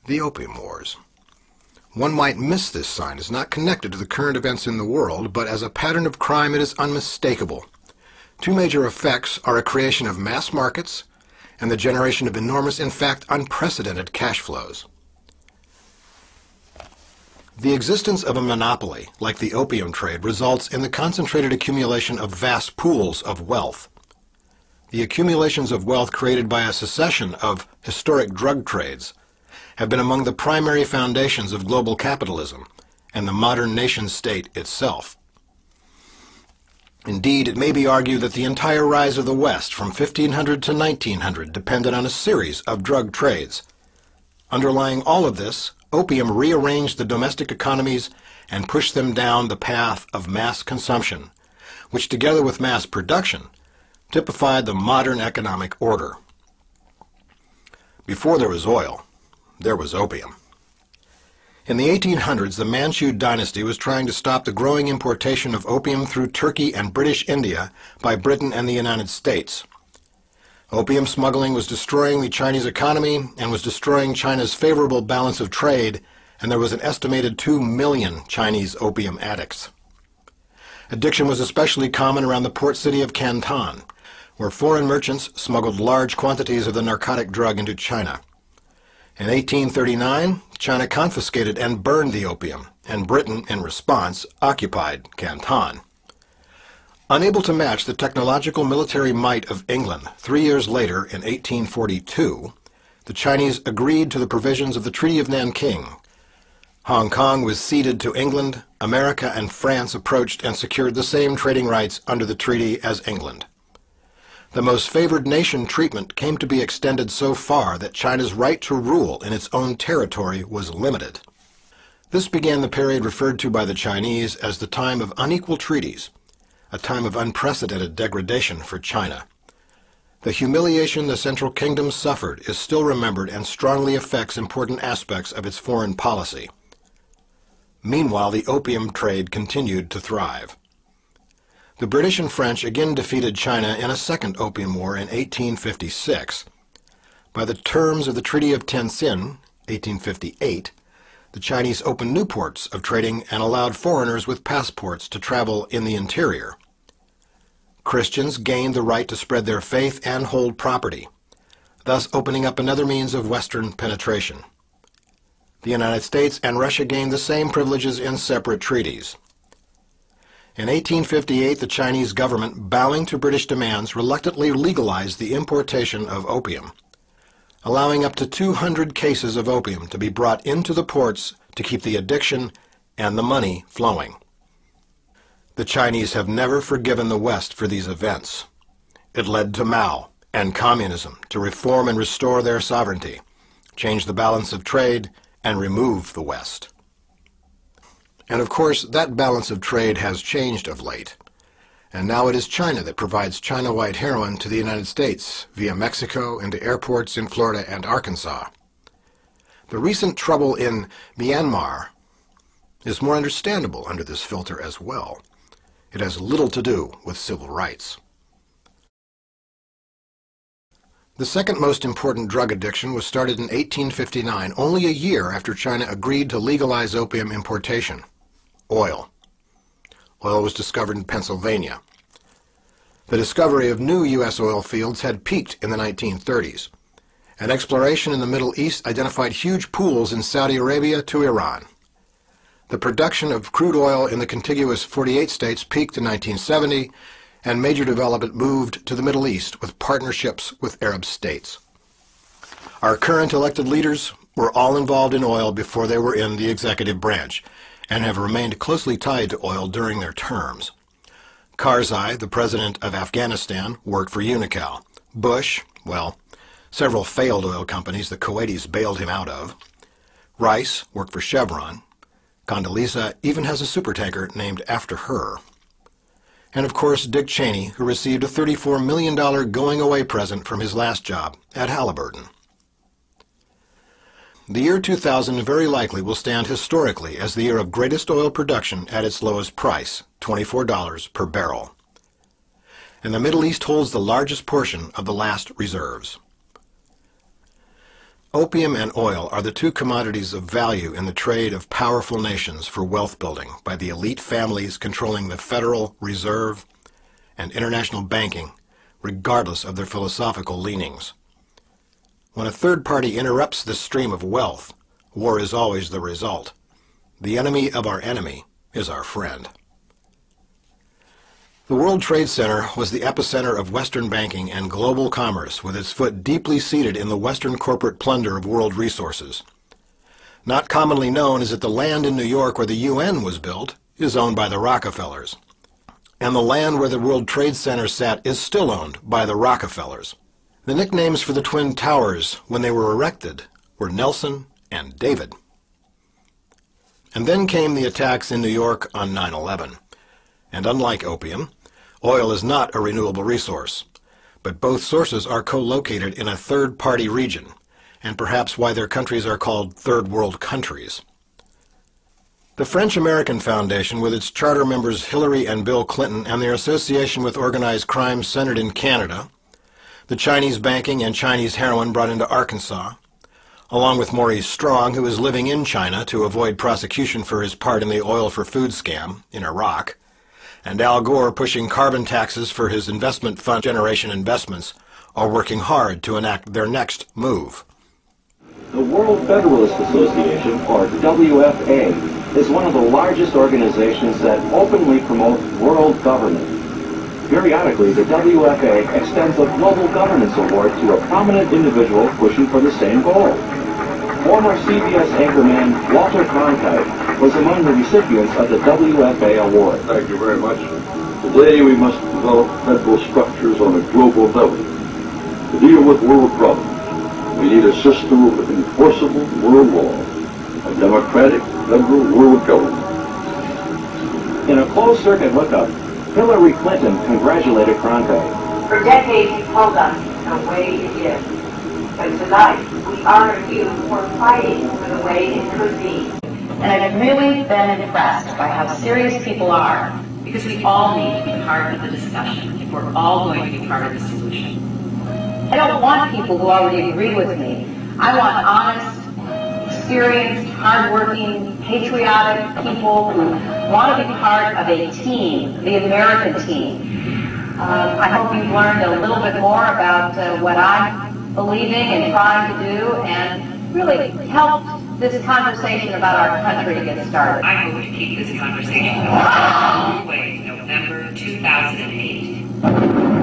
the Opium Wars. One might miss this sign as not connected to the current events in the world, but as a pattern of crime it is unmistakable. Two major effects are a creation of mass markets and the generation of enormous, in fact, unprecedented cash flows. The existence of a monopoly, like the opium trade, results in the concentrated accumulation of vast pools of wealth. The accumulations of wealth created by a succession of historic drug trades have been among the primary foundations of global capitalism and the modern nation-state itself. Indeed, it may be argued that the entire rise of the West from 1500 to 1900 depended on a series of drug trades. Underlying all of this, opium rearranged the domestic economies and pushed them down the path of mass consumption, which together with mass production typified the modern economic order. Before there was oil, there was opium. In the 1800s, the Manchu dynasty was trying to stop the growing importation of opium through Turkey and British India by Britain and the United States. Opium smuggling was destroying the Chinese economy and was destroying China's favorable balance of trade, and there was an estimated 2 million Chinese opium addicts. Addiction was especially common around the port city of Canton, where foreign merchants smuggled large quantities of the narcotic drug into China. In 1839, China confiscated and burned the opium, and Britain, in response, occupied Canton. Unable to match the technological military might of England, 3 years later, in 1842, the Chinese agreed to the provisions of the Treaty of Nanking. Hong Kong was ceded to England. America and France approached and secured the same trading rights under the treaty as England. The most favored nation treatment came to be extended so far that China's right to rule in its own territory was limited. This began the period referred to by the Chinese as the time of unequal treaties, a time of unprecedented degradation for China. The humiliation the Central Kingdom suffered is still remembered and strongly affects important aspects of its foreign policy. Meanwhile, the opium trade continued to thrive. The British and French again defeated China in a second opium war in 1856. By the terms of the Treaty of Tientsin, 1858, the Chinese opened new ports of trading and allowed foreigners with passports to travel in the interior. Christians gained the right to spread their faith and hold property, thus opening up another means of Western penetration. The United States and Russia gained the same privileges in separate treaties. In 1858, the Chinese government, bowing to British demands, reluctantly legalized the importation of opium, allowing up to 200 cases of opium to be brought into the ports to keep the addiction and the money flowing. The Chinese have never forgiven the West for these events. It led to Mao and communism to reform and restore their sovereignty, change the balance of trade, and remove the West. And of course, that balance of trade has changed of late. And now it is China that provides China white heroin to the United States via Mexico and to airports in Florida and Arkansas. The recent trouble in Myanmar is more understandable under this filter as well. It has little to do with civil rights. The second most important drug addiction was started in 1859, only a year after China agreed to legalize opium importation. Oil. Oil was discovered in Pennsylvania. The discovery of new U.S. oil fields had peaked in the 1930s, and exploration in the Middle East identified huge pools in Saudi Arabia to Iran. The production of crude oil in the contiguous 48 states peaked in 1970, and major development moved to the Middle East with partnerships with Arab states. Our current elected leaders were all involved in oil before they were in the executive branch, and have remained closely tied to oil during their terms. Karzai, the president of Afghanistan, worked for Unocal. Bush, well, several failed oil companies the Kuwaitis bailed him out of. Rice worked for Chevron. Condoleezza even has a supertanker named after her. And of course, Dick Cheney, who received a $34 million going-away present from his last job at Halliburton. The year 2000 very likely will stand historically as the year of greatest oil production at its lowest price, $24 per barrel. And the Middle East holds the largest portion of the last reserves. Opium and oil are the two commodities of value in the trade of powerful nations for wealth building by the elite families controlling the Federal Reserve and international banking, regardless of their philosophical leanings. When a third party interrupts this stream of wealth, war is always the result. The enemy of our enemy is our friend. The World Trade Center was the epicenter of Western banking and global commerce, with its foot deeply seated in the Western corporate plunder of world resources. Not commonly known is that the land in New York where the UN was built is owned by the Rockefellers. And the land where the World Trade Center sat is still owned by the Rockefellers. The nicknames for the Twin Towers when they were erected were Nelson and David. And then came the attacks in New York on 9/11. And unlike opium, oil is not a renewable resource, but both sources are co-located in a third-party region, and perhaps why their countries are called third world countries. The French-American Foundation, with its charter members Hillary and Bill Clinton and their association with organized crime centered in Canada, the Chinese banking and Chinese heroin brought into Arkansas, along with Maurice Strong, who is living in China to avoid prosecution for his part in the oil for food scam in Iraq, and Al Gore pushing carbon taxes for his investment fund Generation Investments, are working hard to enact their next move. The World Federalist Association, or WFA, is one of the largest organizations that openly promote world governance. Periodically, the WFA extends a Global Governance Award to a prominent individual pushing for the same goal. Former CBS anchorman Walter Cronkite was among the recipients of the WFA award. Thank you very much. Today we must develop federal structures on a global level to deal with world problems. We need a system of enforceable world law, a democratic federal world government. In a closed-circuit hookup, Hillary Clinton congratulated Cronkite. For decades you've told us the way it is. But tonight, we honor you for fighting for the way it could be. And I've really been impressed by how serious people are, because we all need to be part of the discussion if we're all going to be part of the solution. I don't want people who already agree with me. I want honest, experienced, hardworking, patriotic people who want to be part of a team, the American team. I hope you've learned a little bit more about what I'm believing and trying to do, and really helped this conversation about our country to get started. I hope to keep this conversation going all the way to November 2008.